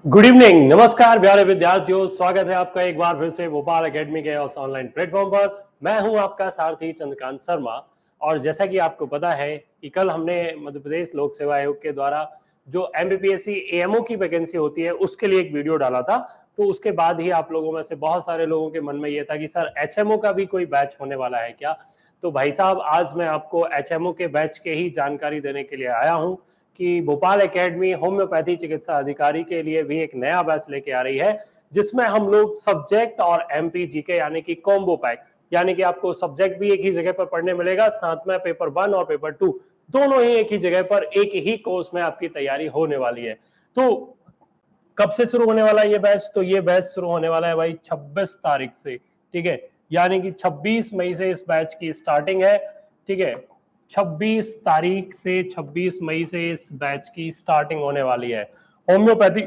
Good evening, नमस्कार प्यारे विद्यार्थियों। स्वागत है आपका एक बार फिर से भोपाल एकेडमी के उस ऑनलाइन प्लेटफॉर्म पर। मैं हूं आपका सारथी चंद्रकांत शर्मा। और जैसा कि आपको पता है कि कल हमने मध्य प्रदेश लोक सेवा आयोग के द्वारा जो एमपीपीएससी एएमओ की वैकेंसी होती है उसके लिए एक वीडियो डाला था। तो उसके बाद ही आप लोगों में से बहुत सारे लोगों के मन में यह था कि सर एचएमओ का भी कोई बैच होने वाला है क्या। तो भाई साहब, आज मैं आपको एचएमओ के बैच के ही जानकारी देने के लिए आया हूं कि भोपाल एकेडमी होम्योपैथी चिकित्सा अधिकारी के लिए भी एक नया बैच लेके आ रही है, जिसमें हम लोग सब्जेक्ट और एमपी जीके यानी कि कॉम्बो पैक, यानी कि आपको सब्जेक्ट भी एक ही जगह पर पढ़ने मिलेगा, साथ में पेपर 1 और पेपर 2 दोनों ही एक ही जगह पर एक ही कोर्स में आपकी तैयारी होने वाली है। तो कब से शुरू होने वाला है ये बैच? तो ये बैच शुरू होने वाला है भाई 26 तारीख से, ठीक है। यानी कि 26 मई से इस बैच की स्टार्टिंग है, ठीक है। 26 तारीख से 26 मई से इस बैच की स्टार्टिंग होने वाली है। होम्योपैथी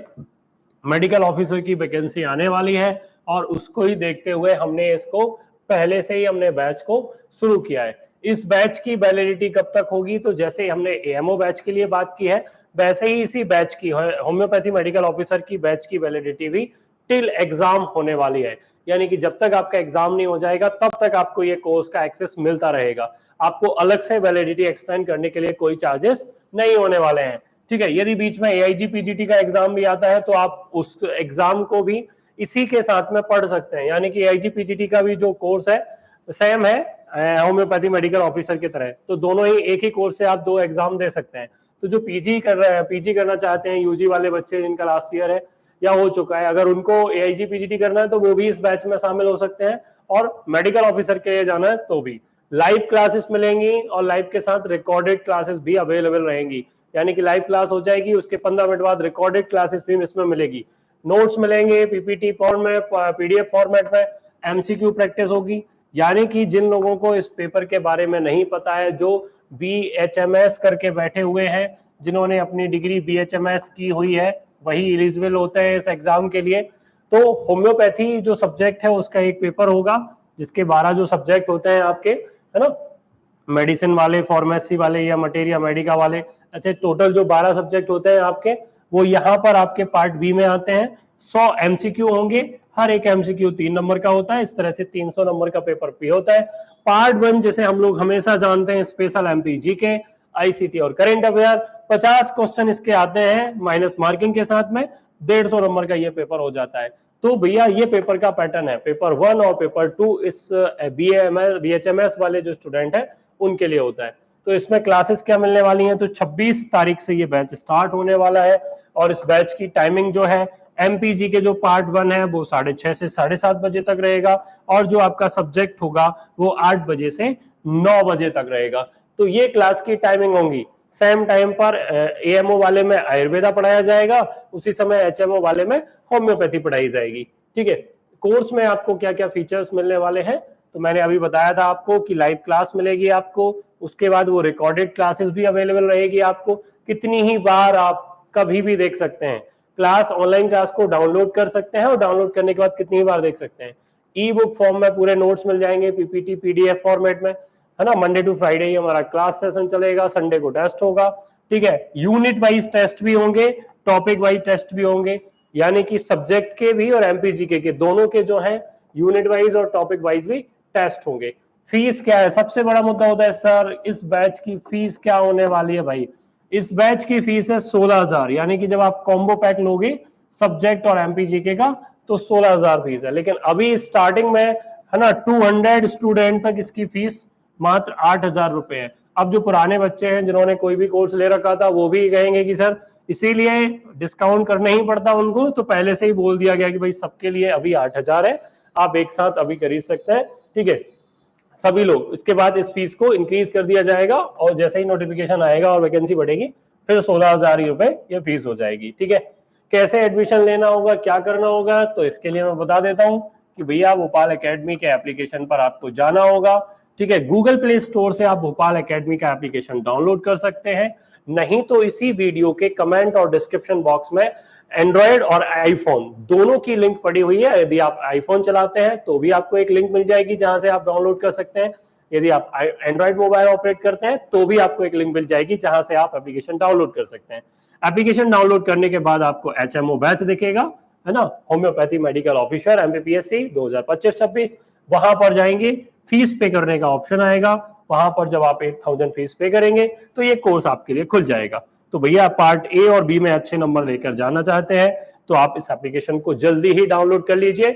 मेडिकल ऑफिसर की वैकेंसी आने वाली है और उसको ही देखते हुए हमने इसको पहले से ही हमने बैच को शुरू किया है। इस बैच की वैलिडिटी कब तक होगी? तो जैसे ही हमने एएमओ बैच के लिए बात की है, वैसे ही इसी बैच की होम्योपैथी मेडिकल ऑफिसर की बैच की वैलिडिटी भी टिल एग्जाम होने वाली है। यानी कि जब तक आपका एग्जाम नहीं हो जाएगा तब तक आपको ये कोर्स का एक्सेस मिलता रहेगा। आपको अलग से वैलिडिटी एक्सटेंड करने के लिए कोई चार्जेस नहीं होने वाले हैं, ठीक है। यदि बीच में एआईजी पीजीटी का एग्जाम भी आता है तो आप उस एग्जाम को भी इसी के साथ में पढ़ सकते हैं। यानी कि एआईजी पीजीटी का भी जो कोर्स है सेम है होम्योपैथी मेडिकल ऑफिसर की तरह। तो दोनों ही एक ही कोर्स से आप दो एग्जाम दे सकते हैं। तो जो पीजी कर रहे हैं, पीजी करना चाहते हैं, यूजी वाले बच्चे जिनका लास्ट ईयर है या हो चुका है, अगर उनको एआईजी पीजीटी करना है तो वो भी इस बैच में शामिल हो सकते हैं। और मेडिकल ऑफिसर के लिए जाना है तो भी लाइव क्लासेस मिलेंगी और लाइव के साथ रिकॉर्डेड क्लासेस भी अवेलेबल रहेंगी। यानी कि लाइव क्लास हो जाएगी, उसके 15 मिनट बाद रिकॉर्डेड क्लासेस भी इसमें मिलेगी, नोट्स मिलेंगे पीपीटी फॉर्म में, पीडीएफ फॉर्मेट में, एमसीक्यू प्रैक्टिस होगी। यानी कि जिन लोगों को इस पेपर के बारे में नहीं पता है, जो बीएचएमएस करके बैठे हुए हैं, जिन्होंने अपनी डिग्री बीएचएमएस की हुई है, वही एलिजिबल होते हैं इस एग्जाम के लिए। तो होम्योपैथी जो सब्जेक्ट है उसका एक पेपर होगा, जिसके 12 जो सब्जेक्ट होते हैं आपके, है ना, मेडिसिन वाले, फार्मेसी वाले या मटेरिया मेडिका वाले, ऐसे टोटल जो 12 सब्जेक्ट होते हैं आपके, वो यहाँ पर आपके पार्ट बी में आते हैं। 100 एमसीक्यू होंगे, हर एक एमसीक्यू 3 नंबर का होता है। इस तरह से 300 नंबर का पेपर बी होता है। पार्ट 1 जैसे हम लोग हमेशा जानते हैं, स्पेशल एमपी जीके, आईसीटी और करंट अफेयर, 50 क्वेश्चन इसके आते हैं माइनस मार्किंग के साथ में, 150 नंबर का ये पेपर हो जाता है। तो भैया ये पेपर का पैटर्न है, पेपर 1 और पेपर 2 इस बीएचएमएस वाले जो स्टूडेंट है उनके लिए होता है। तो इसमें क्लासेस क्या मिलने वाली हैं? तो 26 तारीख से ये बैच स्टार्ट होने वाला है और इस बैच की टाइमिंग जो है, एमपीजी के जो पार्ट 1 है वो 6:30 से 7:30 बजे तक रहेगा और जो आपका सब्जेक्ट होगा वो 8 बजे से 9 बजे तक रहेगा। तो ये क्लास की टाइमिंग होंगी। सेम टाइम पर एएमओ वाले में आयुर्वेदा पढ़ाया जाएगा, उसी समय एचएमओ वाले में होम्योपैथी पढ़ाई जाएगी, ठीक है। कोर्स में आपको क्या क्या फीचर्स मिलने वाले हैं? तो मैंने अभी बताया था आपको कि लाइव क्लास मिलेगी आपको, उसके बाद वो रिकॉर्डेड क्लासेस भी अवेलेबल रहेगी आपको। कितनी ही बार आप कभी भी देख सकते हैं। क्लास, ऑनलाइन क्लास को डाउनलोड कर सकते हैं और डाउनलोड करने के बाद कितनी ही बार देख सकते हैं। ई बुक फॉर्म में पूरे नोट्स मिल जाएंगे, पीपीटी पीडीएफ फॉर्मेट में, है ना। मंडे टू फ्राइडे ही हमारा क्लास सेशन चलेगा, संडे को टेस्ट होगा, ठीक है। यूनिट वाइज टेस्ट भी होंगे, टॉपिक वाइज टेस्ट भी होंगे, यानी कि सब्जेक्ट के भी और एमपीजीके के दोनों के जो है यूनिट वाइज और टॉपिक वाइज भी टेस्ट होंगे। फीस क्या है? सबसे बड़ा मुद्दा होता है सर इस बैच की फीस क्या होने वाली है भाई। इस बैच की फीस है 16,000। यानी कि जब आप कॉम्बो पैक लोगे सब्जेक्ट और एमपीजीके का तो 16,000 फीस है। लेकिन अभी स्टार्टिंग में, है ना, 200 स्टूडेंट तक इसकी फीस मात्र 8,000 रुपए है। अब जो पुराने बच्चे हैं जिन्होंने कोई भी कोर्स ले रखा था वो भी कहेंगे कि सर इसीलिए डिस्काउंट करना ही पड़ता उनको, तो पहले से ही बोल दिया गया कि भाई सबके लिए अभी 8,000 है, आप एक साथ अभी खरीद सकते हैं, ठीक है, सभी लोग। इसके बाद इस फीस को इंक्रीज कर दिया जाएगा और जैसे ही नोटिफिकेशन आएगा और वैकेंसी बढ़ेगी फिर 16,000 ही रुपए ये फीस हो जाएगी, ठीक है। कैसे एडमिशन लेना होगा, क्या करना होगा, तो इसके लिए मैं बता देता हूँ कि भैया भोपाल एकेडमी के एप्लीकेशन पर आपको जाना होगा, ठीक है। गूगल प्ले स्टोर से आप भोपाल एकेडमी का एप्लीकेशन डाउनलोड कर सकते हैं, नहीं तो इसी वीडियो के कमेंट और डिस्क्रिप्शन बॉक्स में एंड्रॉयड और आईफोन दोनों की लिंक पड़ी हुई है। यदि आप आईफोन चलाते हैं तो भी आपको एक लिंक मिल जाएगी जहां से आप डाउनलोड कर सकते हैं। यदि आप एंड्रॉयड मोबाइल ऑपरेट करते हैं तो भी आपको एक लिंक मिल जाएगी जहां से आप एप्लीकेशन डाउनलोड कर सकते हैं। एप्लीकेशन डाउनलोड करने के बाद आपको HMO बैच दिखेगा, है ना, होम्योपैथी मेडिकल ऑफिसर MPPSC 2025-26, वहां पर जाएंगे, फीस पे करने का ऑप्शन आएगा, वहां पर जब आप 8,000 फीस पे करेंगे तो ये कोर्स आपके लिए खुल जाएगा। तो भैया पार्ट ए और बी में अच्छे नंबर लेकर जाना चाहते हैं तो आप इस एप्लीकेशन को जल्दी ही डाउनलोड कर लीजिए।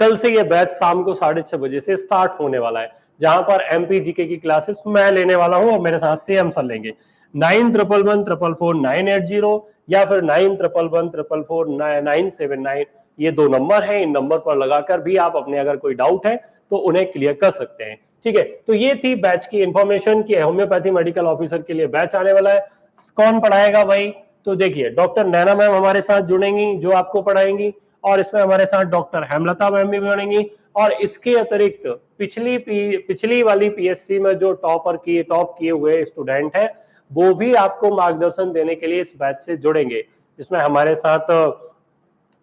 कल से ये बैच शाम को 6:30 बजे से स्टार्ट होने वाला है, जहां पर MPGK की क्लासेस मैं लेने वाला हूं और मेरे साथ CM सर लेंगे। 9111444980 या फिर 9111444979, ये 2 नंबर हैं। इन नंबर पर लगाकर भी आप अपने अगर कोई डाउट है तो उन्हें क्लियर कर सकते हैं। ठीक है, तो ये थी बैच की इंफॉर्मेशन कि होम्योपैथी मेडिकल ऑफिसर के लिए बैच आने वाला है। कौन पढ़ाएगा भाई? तो देखिए डॉक्टर नैना मैम हमारे साथ जुड़ेंगी जो आपको पढ़ाएंगी, और इसमें हमारे साथ डॉक्टर हेमलता मैम भी जुड़ेंगी। और इसके अतिरिक्त पिछली वाली PSC में जो टॉप किए हुए स्टूडेंट हैं वो भी आपको मार्गदर्शन देने के लिए इस बैच से जुड़ेंगे, जिसमें हमारे साथ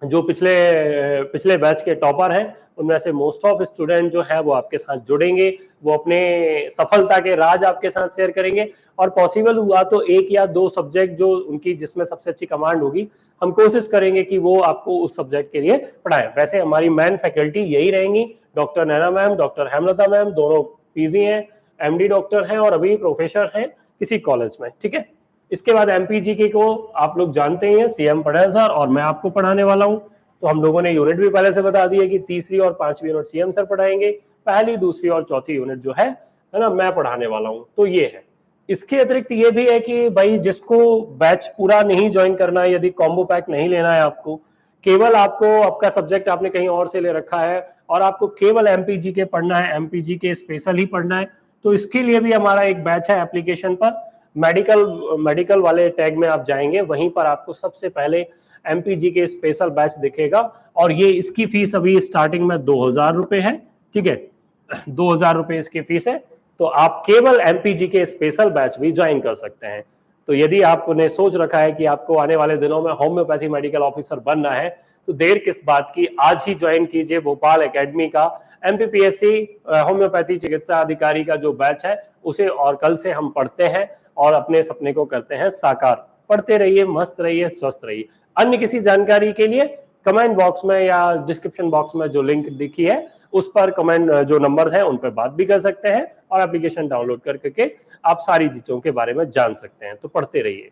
जो पिछले बैच के टॉपर हैं उनमें से मोस्ट ऑफ स्टूडेंट जो है वो आपके साथ जुड़ेंगे, वो अपने सफलता के राज आपके साथ शेयर करेंगे। और पॉसिबल हुआ तो 1 या 2 सब्जेक्ट जो उनकी जिसमें सबसे अच्छी कमांड होगी, हम कोशिश करेंगे कि वो आपको उस सब्जेक्ट के लिए पढ़ाएं। वैसे हमारी मेन फैकल्टी यही रहेंगी, डॉक्टर नैना मैम, डॉक्टर हेमलता मैम, दोनों PG हैं, MD डॉक्टर हैं और अभी प्रोफेसर हैं किसी कॉलेज में। ठीक है, इसके बाद MPGK को आप लोग जानते ही हैं, CM पढ़े सर और मैं आपको पढ़ाने वाला हूं। तो हम लोगों ने यूनिट भी पहले से बता दी है कि तीसरी और 5वीं यूनिट CM सर पढ़ाएंगे, पहली, दूसरी और चौथी यूनिट जो है ना, मैं पढ़ाने वाला हूं। तो ये है। इसके अतिरिक्त ये भी है कि भाई जिसको बैच पूरा नहीं ज्वाइन करना है, यदि कॉम्बो पैक नहीं लेना है आपको, केवल आपको आपका सब्जेक्ट आपने कहीं और से ले रखा है और आपको केवल MPGK पढ़ना है, MPGK स्पेशल ही पढ़ना है, तो इसके लिए भी हमारा एक बैच है एप्लीकेशन पर। मेडिकल वाले टैग में आप जाएंगे, वहीं पर आपको सबसे पहले MPGK स्पेशल बैच दिखेगा और ये इसकी फीस अभी स्टार्टिंग में 2,000 रुपए है। ठीक है, 2,000 रुपए इसकी फीस है, तो आप केवल MPGK स्पेशल बैच भी ज्वाइन कर सकते हैं। तो यदि आपने सोच रखा है कि आपको आने वाले दिनों में होम्योपैथी मेडिकल ऑफिसर बनना है तो देर किस बात की, आज ही ज्वाइन कीजिए भोपाल एकेडमी का MPPSC होम्योपैथी चिकित्सा अधिकारी का जो बैच है उसे, और कल से हम पढ़ते हैं और अपने सपने को करते हैं साकार। पढ़ते रहिए, मस्त रहिए, स्वस्थ रहिए। अन्य किसी जानकारी के लिए कमेंट बॉक्स में या डिस्क्रिप्शन बॉक्स में जो लिंक दिखी है उस पर कमेंट जो नंबर है उन पर बात भी कर सकते हैं और एप्लीकेशन डाउनलोड करके आप सारी चीजों के बारे में जान सकते हैं। तो पढ़ते रहिए।